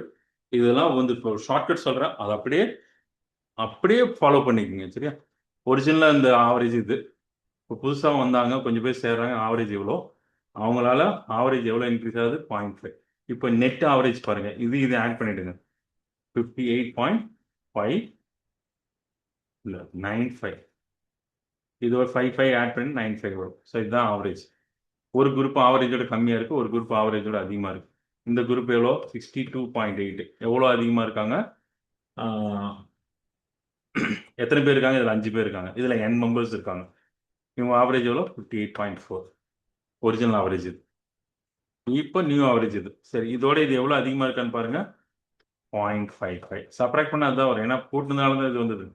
Speaker 1: இதெல்லாம் வந்து இப்போ ஷார்ட்கட் சொல்கிறேன், அதை அப்படியே ஃபாலோ பண்ணிக்கோங்க. சரியா? ஒரிஜினலாக இந்த ஆவரேஜ் இது. இப்போ புதுசாக வந்தாங்க, கொஞ்சம் பேர் சேர்றாங்க. ஆவரேஜ் எவ்வளோ, அவங்களால ஆவரேஜ் எவ்வளோ இன்க்ரீஸ் ஆகுது? 0.5. இப்போ நெட் ஆவரேஜ் பாருங்கள். இது ஆட் பண்ணிவிடுங்க. 58.5 இல்லை 95. இது ஒரு 5 ஆட் பண்ணி 95 வரும். ஸோ இதுதான் ஆவரேஜ். ஒரு குரூப் ஆவரேஜோட கம்மியாக இருக்குது, ஒரு குரூப் ஆவரேஜோட அதிகமாக இருக்குது. இந்த குரூப் எவ்வளோ? 62.8. எவ்வளோ அதிகமாக இருக்காங்க? எத்தனை பேர் இருக்காங்க? இதில் 5 பேர் இருக்காங்க. இதில் n மெம்பர்ஸ் இருக்காங்க. இவங்க ஆவரேஜ் எவ்வளோ 58.4 ஒரிஜினல் ஆவரேஜ் இது. இப்போ நியூ ஆவரேஜ் இது. சரி, இதோட இது எவ்வளோ அதிகமாக இருக்கான்னு பாருங்க 0.55. சப்ராக்ட் பண்ணால் அதுதான் வரும், ஏன்னா போட்டதுனால தான் இது வந்தது.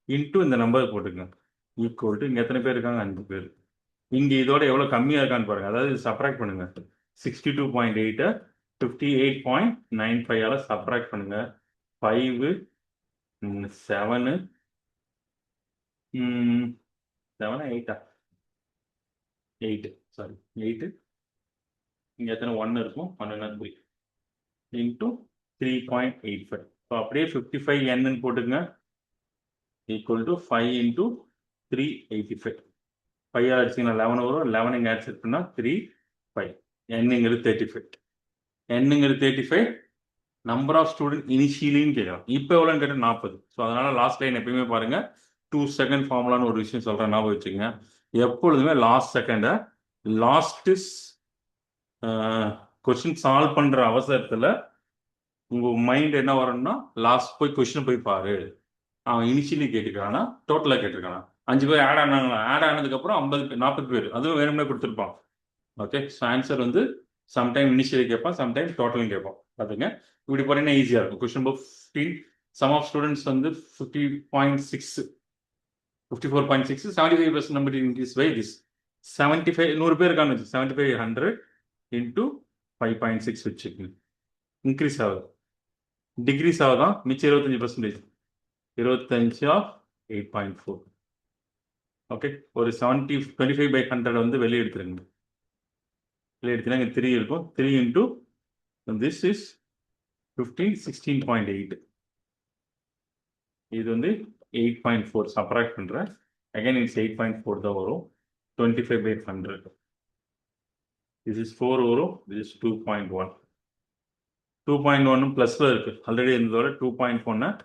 Speaker 1: இன்ட்டு இந்த நம்பர் போட்டுக்கங்க ஈக்குவல் டு இங்கே எத்தனை பேர் இருக்காங்க 5 பேர். இங்கே இதோட எவ்வளோ கம்மியாக இருக்கான்னு பாருங்க, அதாவது சப்ராக்ட் பண்ணுங்க 62.8 58.95 சப்ராக்ட் பண்ணுங்க 5 7 7 8 8 சாரி 8 இங்கே எத்தனை 1 இருக்கும் 1 3 இன்ட்டு 3.85. ஸோ அப்படியே 55 என்னன்னு போட்டுங்க ஈக்குவல் டு 5 இன்ட்டு 385. 5 அடிச்சிங்கன்னா 11 வரும், 11 இங்கே ஆட் செட் பண்ணால் 3 5. என்னங்கிறது 35. என்னங்கிறது 35. நம்பர் ஆஃப் ஸ்டூடெண்ட் இனிஷியலின்னு கேட்கலாம். இப்போ எவ்வளோன்னு கேட்டால் 40. ஸோ அதனால லாஸ்ட் லைன் எப்பயுமே பாருங்க 2 செகண்ட் ஃபார்முலான்னு ஒரு விஷயம் சொல்கிறேன், ஞாபகம் வச்சுங்க. எப்பொழுதுமே லாஸ்ட் செகண்டை லாஸ்ட் கொஸ்டின் சால்வ் பண்ணுற அவசரத்தில் உங்கள் மைண்ட் என்ன வரும்னா லாஸ்ட் போய் கொஸ்டின் போய் பாரு. அவன் இனிஷியலி கேட்டுக்கிறானா டோட்டலாக கேட்டிருக்கானா, 5 பேர் ஆட் ஆனாங்களா, ஆட் ஆனதுக்கப்புறம் 50 பேர் 40 பேர் அதுவும் வேணும்னே கொடுத்துருப்பான். ஓகே, ஸோ ஆன்சர் வந்து சம்டைம் இனிஷியலி கேட்பான், சம்டைம் டோட்டலும் கேட்பான். பார்த்துங்க, இப்படி போறீங்கன்னா ஈஸியாக இருக்கும். Question number 15 sum of students வந்து 50.6 54.6 75% நம்பர் இன்க்ரீஸ் பை திஸ் 75 100 பேர் இருக்கான்னு வச்சு 75 100 இன்ட்டு 5.6 வச்சுக்கோங்க. இன்க்ரீஸ் ஆகுது, டிக்ரீஸ் ஆகுதான், மிச்சம் 25%. 25 ஆஃப் 8.4. ஓகே, ஒரு 25/100 வந்து வெளியே எடுத்துருங்க. வெளியே எடுத்தீங்கன்னா இங்கே 3 இருக்கும். 3 இன்ட்டு திஸ் இஸ் 15 16.8. இது வந்து 8.4 சப்ராக்ட் பண்ணுறேன். அகைன் இட்ஸ் 8.4 தான் வரும். 25/100. திஸ் இஸ் 4 வரும். This is 2.1. 2.1 ப்ளஸில் இருக்குது, ஆல்ரெடி இருந்ததோட 2.1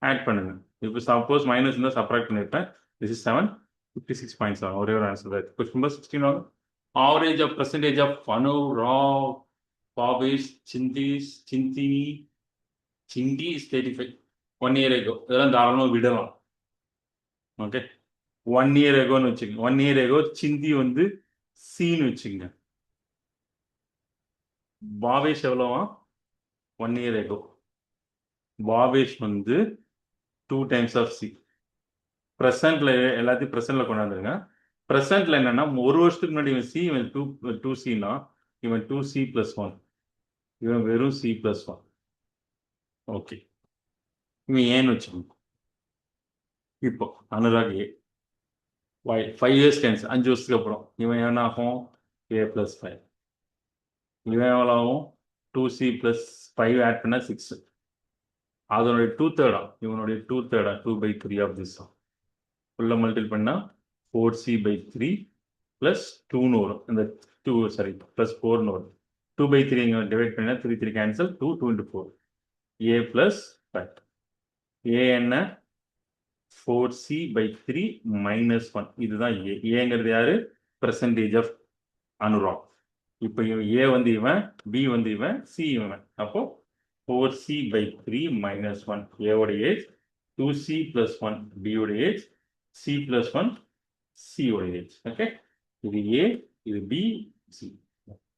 Speaker 1: ஆட் பண்ணுங்க. இப்போ சப்போஸ் மைனஸ் இருந்தால் சப்ராக்ட் பண்ணிவிட்டேன். This is 7 56.7. ஒரே ஒரு ஆன்சர் தான். கொஸ்டின் நம்பர் 16 வரும். ஆவரேஜ் ஆஃப் பர்சன்டேஜ் ஆஃப் அனு ராவ் பாபேஷ் சிந்தி இஸ் 35. 1 year ago. இதெல்லாம் தாராளமாக விடலாம். ஓகே, 1 year agoன்னு வச்சுக்கோங்க. 1 year ago சிந்தி வந்து சின்னு வச்சுக்கோங்க. Bhavesh எவ்வளோவா 1 year ago. பாவேஷ் வந்து 2 times of C. ப்ரெசென்ட்ல எல்லாத்தையும் ப்ரெசென்ட்ல கொண்டாந்துருங்க. ப்ரெசென்ட்ல என்னன்னா ஒரு வருஷத்துக்கு முன்னாடி இவன் சி, இவன் 2C-னா இவன் 2C+1, இவன் வெறும் C+1. ஓகே, இவன் ஏன்னு வச்சுக்கோங்க. இப்போ அனுராக் ஏ 5 years கேன்சல், 5 வருஷத்துக்கு அப்புறம் இவன் என்ன ஆகும் A+5. இவன் எவ்வளோ ஆகும் 2C+5 ஆட் பண்ண 6. அதனுடைய 2/3 இவனுடைய 2/3 2/3 ஆஃப் திஸ் ஃபுல்லாக மல்டிபிள் பண்ணால் 4C/3 ப்ளஸ் 2ன்னு வரும். இந்த 2 சாரி ப்ளஸ் 4ன்னு வரும். 2/3 இங்கே டிவைட் பண்ணால் 3 3 கேன்சல் 2 2 into 4 A+5. ஏ என்ன 4C/3 -1. இதுதான் ஏ. ஏங்கிறது யாரு பெர்சன்டேஜ் ஆஃப் அனுராக். இப்போ ஏ வந்து இவன், பி வந்து இவன், சி இவன். அப்போ 4C/3 -1. ஏவோட ஏஜ் 2C+1, பியோட ஏஜ் C+1, சியோட ஏஜ். ஓகே, இது ஏ, இது பி, சி.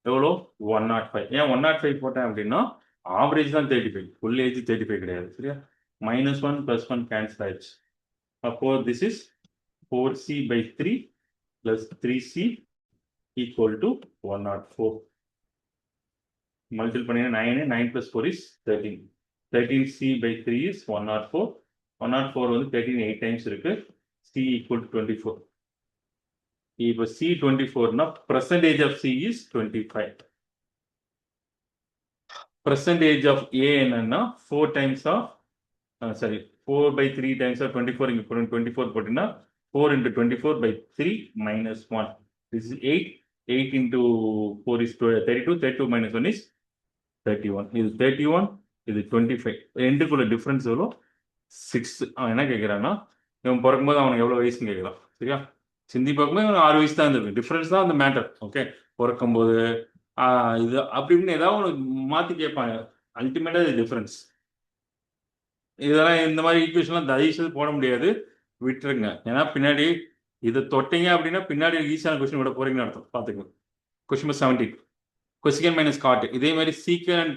Speaker 1: எவ்வளோ 105. ஏன் 105 போட்டேன் அப்படின்னா ஆவரேஜ் தான் 35, ஃபுல் ஏஜ் 35 கிடையாது. சரியா, -1 +1 கேன்சல் ஆயிடுச்சு. அப்போ this is 4C/3 + 3C = 104. Multiple பண்ணீங்கன்னா 9 + 4 is 13. 13C/3 is 104. 104 வந்து 13 8 times இருக்கு. C = 24. இப்போ C 24னா percentage of C is 25. Percentage of A என்னன்னா 4 times of 4/3 times of 24. இங்க 24 போட்டீங்கன்னா 4 into 24/3 -1. This is 8. 8 into 4 is 32. 32 - 1 is 31. இது 31, இது 25. ரெண்டுக்குள்ள டிஃப்ரென்ஸ் எவ்வளோ 6. அவன் என்ன கேட்குறான்னா இவன் பிறக்கும்போது அவனுக்கு எவ்வளோ வயசுன்னு கேட்குறான். சரியா, சிந்தி பார்க்கும்போது இவன் 6 வயசு தான் இருந்திருக்கு. டிஃப்ரென்ஸ் தான் அந்த மேட்டர். ஓகே, பிறக்கும்போது இது அப்படி இப்படின்னு ஏதாவது ஒன்று மாற்றி கேட்பாங்க. அல்டிமேட்டாக இது டிஃப்ரென்ஸ். இதெல்லாம் இந்த மாதிரி ஈக்குவேஷன்லாம் தயவு செய்து போட முடியாது, விட்டுருங்க. ஏன்னா பின்னாடி இதை தொட்டீங்க அப்படின்னா பின்னாடி ஈஸியான கொஸ்டின் விட போறீங்கன்னு அர்த்தம். பார்த்துக்கோங்க. Question number 17. Cosecant minus cot. இதே மாதிரி சீக்கன்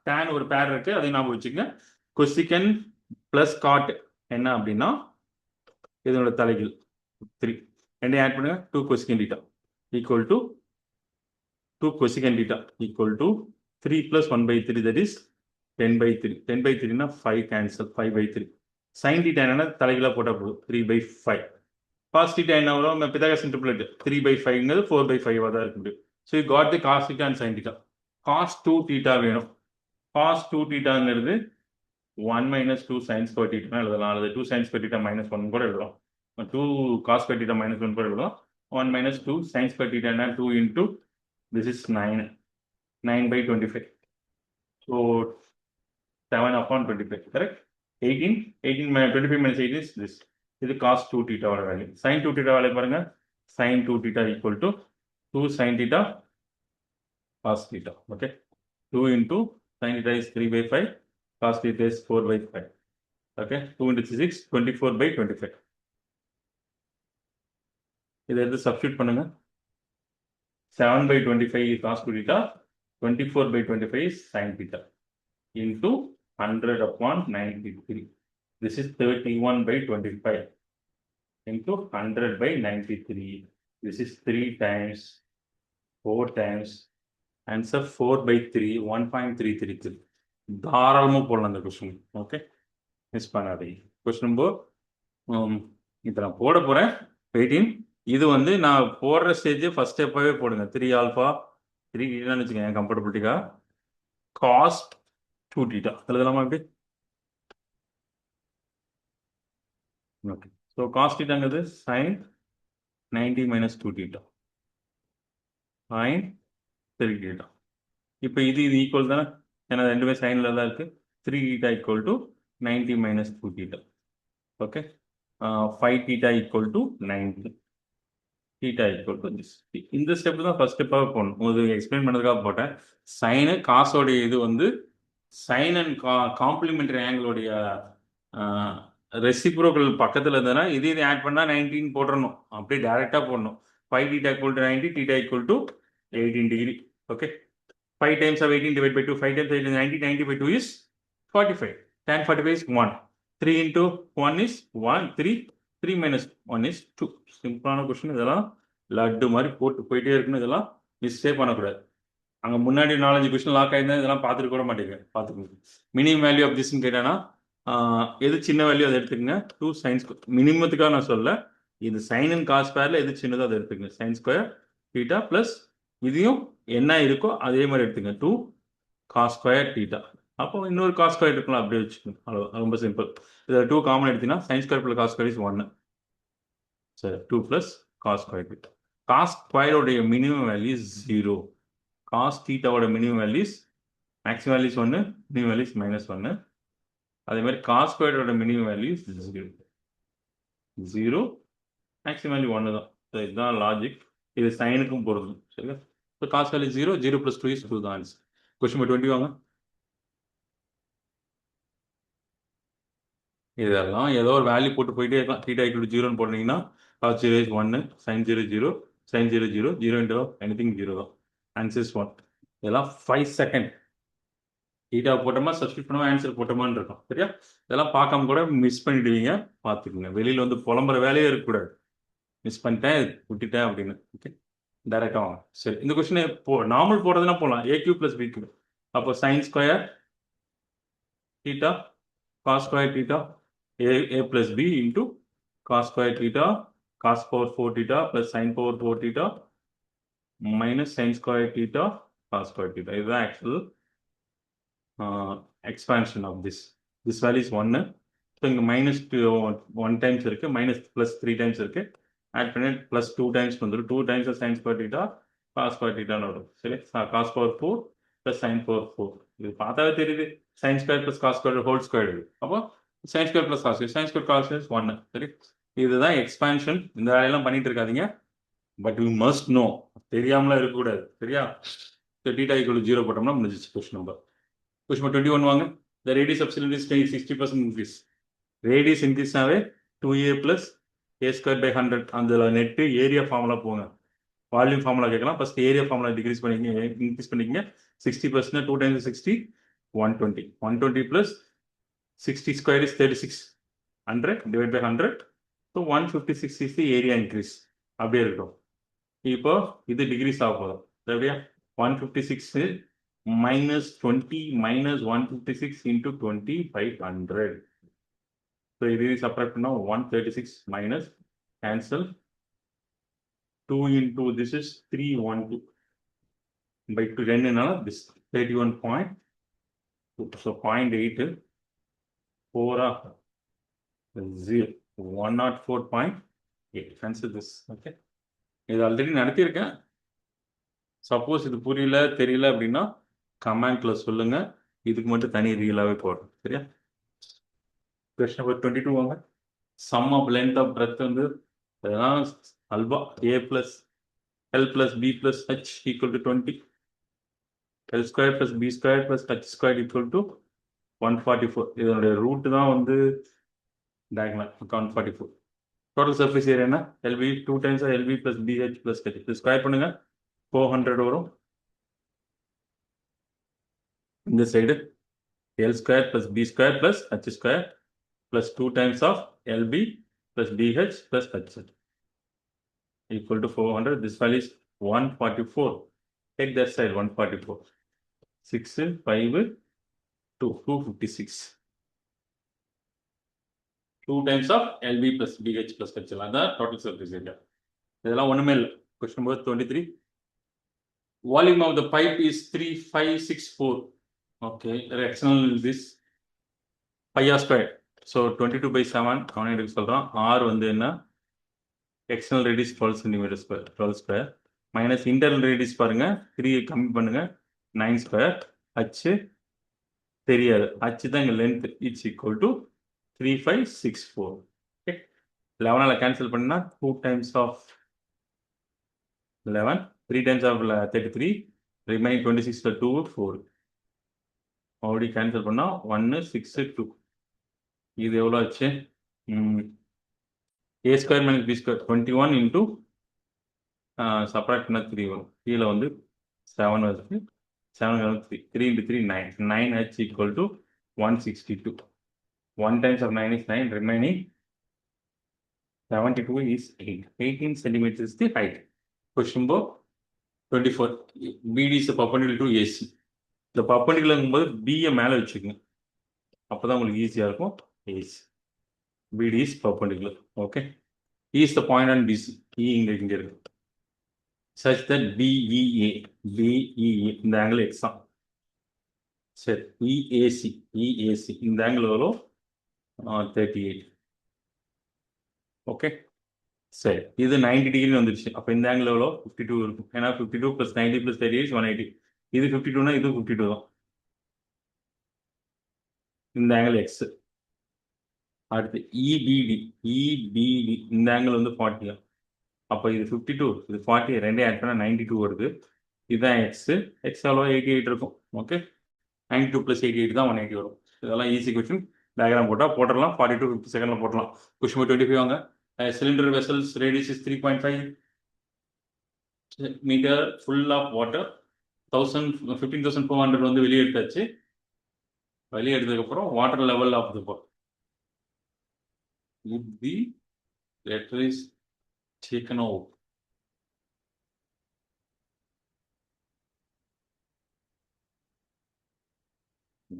Speaker 1: டேன் ஒரு பேர் இருக்கு, அதையும் ஞாபகம் வச்சுக்கோங்க. கொசிகன் பிளஸ் காட் என்ன அப்படின்னா இதனோட தலைகீழ் 3. ரெண்டையும் ஆட் பண்ணுங்க. 2 கொசிகன் theta equal to 2 கொசிகன் theta equal to 3 plus 1/3, that is 10/3. 10/3 னா 5 கேன்சல், 5/3. சைன் டீட்டா என்னன்னா தலைகீழா போட்டா போதும், 3/5. காஸ் டீட்டா என்ன வரும்? பிதாகரஸ் ட்ரிப்ளெட் 3/5ங்கிறது 4/5 தான் இருக்கு. So you got the cos theta and sine theta. Cos 2 theta வேணும். காஸ் 2 டீட்டாங்கிறது 1 minus 2 sin square theta எழுதலாம், அல்லது 2 sin square theta minus 1 கூட எழுதலாம். 2 cos square theta minus 1 கூட எழுதலாம். 1 minus 2 sin square theta என்ன? 2 into this is 9/25. So 7/25, correct? 18 25 minus 8 is this. இது cos 2 theta ஓட வேல்யூ. sin 2 theta வேல்யூ பாருங்க. sin 2 theta equal to 2 sin theta cos theta. Okay, 2 into sin theta is 3/5, cos theta is 4/5. Okay, 2 into 6, 24/25. இதை எடுத்து substitute பண்ணுங்க. 7/25 is cos 2 theta, 24/25 is sin theta into 100/93. This is 31/25 into 100/93. This is 3 times, 4 times. Answer 4/3, 1.333. தாராளமாக போடலாம் அந்த question. Okay, miss பண்ணாதீங்க. Question number இப்போ நான் போட போகிறேன் 18. இது வந்து நான் போடுற ஸ்டேஜ் ஃபர்ஸ்ட் ஸ்டெப்பாகவே போடுங்க. 3 ஆல்ஃபா 3 டீட்டான்னு வச்சுக்கோங்க கம்ஃபர்டபிலிட்டிக்கா. காஸ்ட் 2 டீட்டா எழுதலாமா இப்படி? ஓகே, ஸோ காஸ்ட் டீட்டாங்கிறது sine 90 minus 2 theta sine 3 theta. இப்போ இது ஈக்குவல் தானே, ஏன்னா ரெண்டுமே சைனில் தான் இருக்குது. 3 theta equal to 90 minus 2 theta. Okay, 5 theta equal to 90. theta equal to this. இந்த ஸ்டெப் தான் ஃபர்ஸ்ட் ஸ்டெப்பாக போடணும். உங்களுக்கு எக்ஸ்பிளைன் பண்ணுறதுக்காக போட்டேன். சைனு காசோடைய இது வந்து சைன் அண்ட் காம்ப்ளிமெண்டரி ஆங்கிளோடைய ரெசிப்ரோக்கல் பக்கத்தில் இருந்ததுன்னா இது ஆட் பண்ணால் 19 போட்டுறணும். அப்படியே டேரெக்டாக போடணும். 5 theta equal to 90, theta equal to 18 degree. Okay, 5 times of 18 divided by 2, 5 times 18 is 90, 90 by 2 is 45. Tan 45 is 1. 3 into 1 is 1, 3. 3 minus 1 is 2. சிம்பிளான கொஸ்டின். இதெல்லாம் லட்டு மாதிரி போட்டு போயிட்டே இருக்குன்னு, இதெல்லாம் மிஸ்டே பண்ணக்கூடாது. அங்கே முன்னாடி 4-5 கொஸ்டின் லாக் ஆயிருந்தா இதெல்லாம் பார்த்துட்டு கூட மாட்டேங்க. பார்த்துக்கோங்க. மினிமம் வேல்யூ ஆஃப் திஸ்ன்னு கேட்டேன்னா எது சின்ன வேல்யூ அதை எடுத்துக்கங்க. 2 சைன் ஸ்கொயர் மினிமத்துக்காக நான் சொல்ல, இது சைன் அண்ட் காஸ் ஸ்கொயரில் எது சின்னதோ அதை எடுத்துக்கங்க. சைன் ஸ்கொயர் தீட்டா ப்ளஸ் இதையும் என்ன இருக்கோ அதே மாதிரி எடுத்துங்க. 2 காஸ் ஸ்கொயர் தீட்டா. அப்போ இன்னொரு காஸ் ஸ்கொயர் இருக்கலாம், அப்படியே வச்சுக்கோங்க. அவ்வளோ, ரொம்ப சிம்பிள். இதில் 2 காமன் எடுத்தீங்கன்னா sine square plus cos square is 1. சரி, 2 plus cos square theta. Cos ஸ்கொயரோடைய மினிமம் வேல்யூ இஸ் 0. காஸ் தீட்டாவோட minimum values maximum values 1, minimum values -1. அதே மாதிரி காஸ் ஸ்கொயரோட மினிமம் வேல்யூஸ் 0, மேக்ஸிமம் வேல்யூ 1 தான். ஸோ இதுதான் லாஜிக். இது சைனுக்கும் பொருந்தும். சரியா? ஸோ காஸ் வேல்யூ 0, 0 + 2 is 2 தான் ஆன்சர். கொஸ்டின் நம்பர் 20 வாங்க. இதெல்லாம் ஏதோ ஒரு வேல்யூ போட்டு போயிட்டே இருக்கலாம். தீட்டா ஈக்குவல் டு 0ன்னு போட்டீங்கன்னா cos 0 is 1, sine 0 0, sine 0 0, 0 into anything 0 தான். Answer is 1. இதெல்லாம் 5 செகண்ட். தீட்டா போட்டோமா சப்ஸ்டியூட் பண்ணோமா ஆன்சர் போட்டோமான்னு இருக்கும். சரியா? இதெல்லாம் பார்க்காம கூட மிஸ் பண்ணிடுவீங்க. பார்த்துக்குங்க. வெளியில் வந்து புலம்புற வேலையே இருக்கக்கூடாது. மிஸ் பண்ணிட்டேன், விட்டுட்டேன் அப்படின்னு. ஓகே, டேரெக்டாக வாங்க. சரி, இந்த கொஸ்டின் நார்மல் போடுறதுனா போகலாம். a³ + b³. அப்போ sine square theta cos square theta a + b into cos square theta cos power 4 theta plus sin power 4 theta minus sin square theta cos square theta. This is the actual expansion of this. This value is 1. So இங்க -1 times இருக்கு, +3 times இருக்கு. Add பண்ணி +2 times வந்துடும். 2 times sin square theta cos square theta வரும். சரி, cos power 4 plus sin power 4. இது பார்த்தாவே தெரியுது sin square plus cos square whole square. அப்போ sin square plus cos square, sin square cos square is 1. சரி, இதுதான் எக்ஸ்பான்ஷன். இந்த வேலையெல்லாம் பண்ணிட்டு இருக்காதீங்க. பட் யூ மஸ்ட் நோ, தெரியாமலாம் இருக்கக்கூடாது. சரியா? theta equal to 0 போட்டோம்னா முடிஞ்சிச்சு கொஸ்டின் நம்பர். கொஸ்டின் நம்பர் 21 வாங்க. The radius of cylinder is 60% increase. Radius increase நாவே 2a plus a square by 100 அந்த நெட்டு ஏரியா ஃபார்முலா போங்க. வால்யூம் ஃபார்முலா கேட்கலாம். ஃபர்ஸ்ட் ஏரியா ஃபார்முலா இன்க்ரீஸ் பண்ணிக்கங்க. 60% 2 times 60 120. 120 plus 60 square is 36. 100 divided by 100. So 156 is the area increase. அப்படியே இருக்கும். இப்போ இது decrease ஆக போதும். சரியா? 156 minus 20 minus 156 into 2500. So இது subtract பண்ணா 136 minus cancel 2 into this is 312 by 2 என்னன்னா this 31.2. So 0.8 4 0 104.8. Cancel this. Okay. இது ஆல்ரெடி நடத்தியிருக்கேன். சப்போஸ் இது புரியல தெரியல அப்படின்னா கமெண்ட்ல சொல்லுங்க. இதுக்கு மட்டும் தனி ரீலாவே போடுறோம். சரியா? கொஸ்டின் நம்பர் 22 வாங்க. Sum of length of breadth வந்து alpha a plus l plus b plus h equal to 20. l square plus b square plus h square equal to 144. இதனுடைய ரூட் தான் வந்து diagonal 144. டோட்டல் சர்ஃபேஸ் ஏரியா என்ன? LB 2 times LB plus BH plus H. இது square பண்ணுங்க 400 வரும். இந்த side L square plus B square plus H square plus 2 times of LB plus BH plus H equal to 400. This value is 144. Take that side 144. 6 5 2 256. 2 times of LB plus BH plus H. அதான் total surface area. இதெல்லாம் ஒண்ணுமே இல்லை. Question number 23. Volume of the pipe is 3564. Okay, external is this pi r square. So 22 by 7 கவனம் எடுக்க சொல்றோம். R வந்து என்ன? External radius 12 cm square. 12 square minus internal radius பாருங்க 3 கம்மி பண்ணுங்க 9 square. H தெரியாது. H தான் இங்க length. It's equal to 3564. Okay. 11 cancel பண்ணா 2 times of 11. 3 times of 33. Remaining 26 2 4. அப்படி கேன்சல் பண்ணா 1 6 2. இது எவ்வளோ ஆச்சு? a square minus b square 21 into subtract பண்ணா 3 வரும். கீழே வந்து 7 வருது. 7 3 3 into 3 9. 9h equal to 162. 1 times of 9 is 9. Remaining 72 is 8. 18 centimeters is the height. Question number 24. BD is perpendicular to AC. இந்த பர்பண்டிகுலர்ங்கும் போது பியை மேலே வச்சுக்கோங்க. அப்போதான் உங்களுக்கு ஈஸியாக இருக்கும். AC. BD is perpendicular. Okay. E is the point on BC. E இங்கே இருக்கு. Such that BEA இந்த angle x தான். சரி. EAC இந்த angle எவ்வளோ? 38. ஓகே. சரி. இது 90 டிகிரி வந்துருச்சு. அப்போ இந்த angle எவ்வளோ? 52 இருக்கும். ஏன்னா 52 plus 90 plus 38 180. இது 52னா இது 52 தான். இந்த angle x. அடுத்து EBD இந்த angle வந்து 40 தான். அப்போ இது 52 இது 40 ரெண்டே ஆட் பண்ணால் 92 வருது. இதுதான் எக்ஸ் எவ்வளோ 88 இருக்கும். ஓகே. 92 plus 88 தான் 180 வரும். இதெல்லாம் ஈஸி கொஸ்டின். டயக்ராம் போட்டுடலாம். 42 50 செகண்டில் போட்டலாம். கொஸ்டின் 25 வாங்க. Cylinder vessels radius is 3.5 metre full of water 15,400 வந்து வெளியே எடுத்தாச்சு. வெளியே எடுத்ததுக்கப்புறம் water level of the pot would be letter is taken out.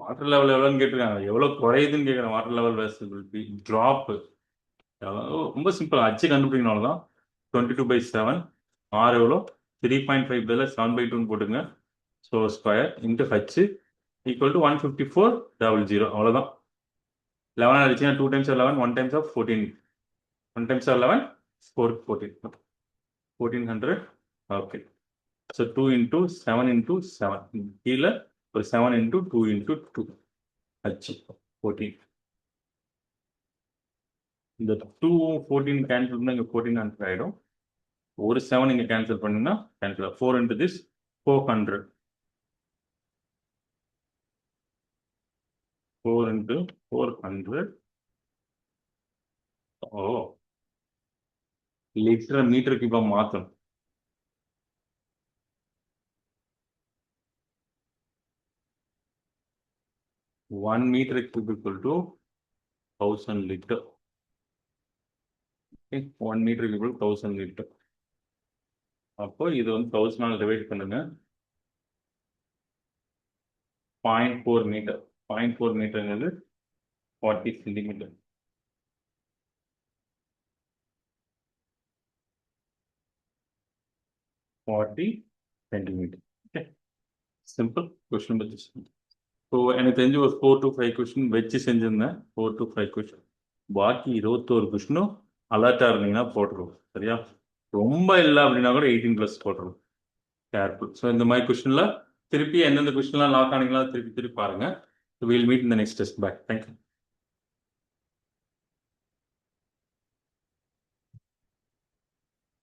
Speaker 1: Water level எவ்வளோன்னு கேட்டிருக்காங்க. எவ்வளோ குறையுதுன்னு கேட்குறேன். வாட்டர் லெவல் வெசபிலிட்டி ட்ராப் ரொம்ப சிம்பிள். அச்சு கண்டுபிடிக்கணும் தான். 22/7 ஆர் எவ்வளோ 3.5 பதில் 7/2 போட்டுங்க. So square into H equal to 154,000. அவ்வளோதான். 11 அடிச்சுன்னா 2 times of 11 1 times of 14. 1 times of 11 14. 1400. Okay. So 2 into 7 into 7 கீழே ஒரு 7 into 2 into 2 ஹச் 14. இந்த 2 14 கேன்சல் பண்ணால் இங்கே 1400 ஆகிடும். ஒரு 7 இங்கே கேன்சல் பண்ணுன்னா கேன்சல். 4 into this 400. 4 into 400. ஓ லிட்டரை மீட்டர் கியூபா மாற்றணும். One metre cube equal to 1000 litre. One metre equal 1000 litre. அப்போ இது வந்து 1000 டிவைட் பண்ணுங்க. 0.4 மீட்டர். 0.4 மீட்டர்ங்கிறது 40 சென்டிமீட்டர். ஓகே, சிம்பிள் கொஸ்டின் பற்றி. ஸோ எனக்கு தெரிஞ்சு ஒரு 4 to 5 கொஸ்டின் வச்சு செஞ்சிருந்தேன். 4 to 5 கொஸ்டின். பாக்கி 21 கொஸ்டினும் அலர்ட்டாக இருந்தீங்கன்னா போட்டுருவோம். சரியா? ரொம்ப இல்லை அப்படின்னா கூட 18+ போட்டுருவோம். கேர்ஃபுல். ஸோ இந்த மாதிரி கொஸ்டின்ல திருப்பி எந்தெந்த கொஸ்டின்லாம் லாக் ஆனீங்களா திருப்பி பாருங்க. வில் மீட் இந்த நெக்ஸ்ட் டெஸ்ட். பேக். தேங்க்யூ.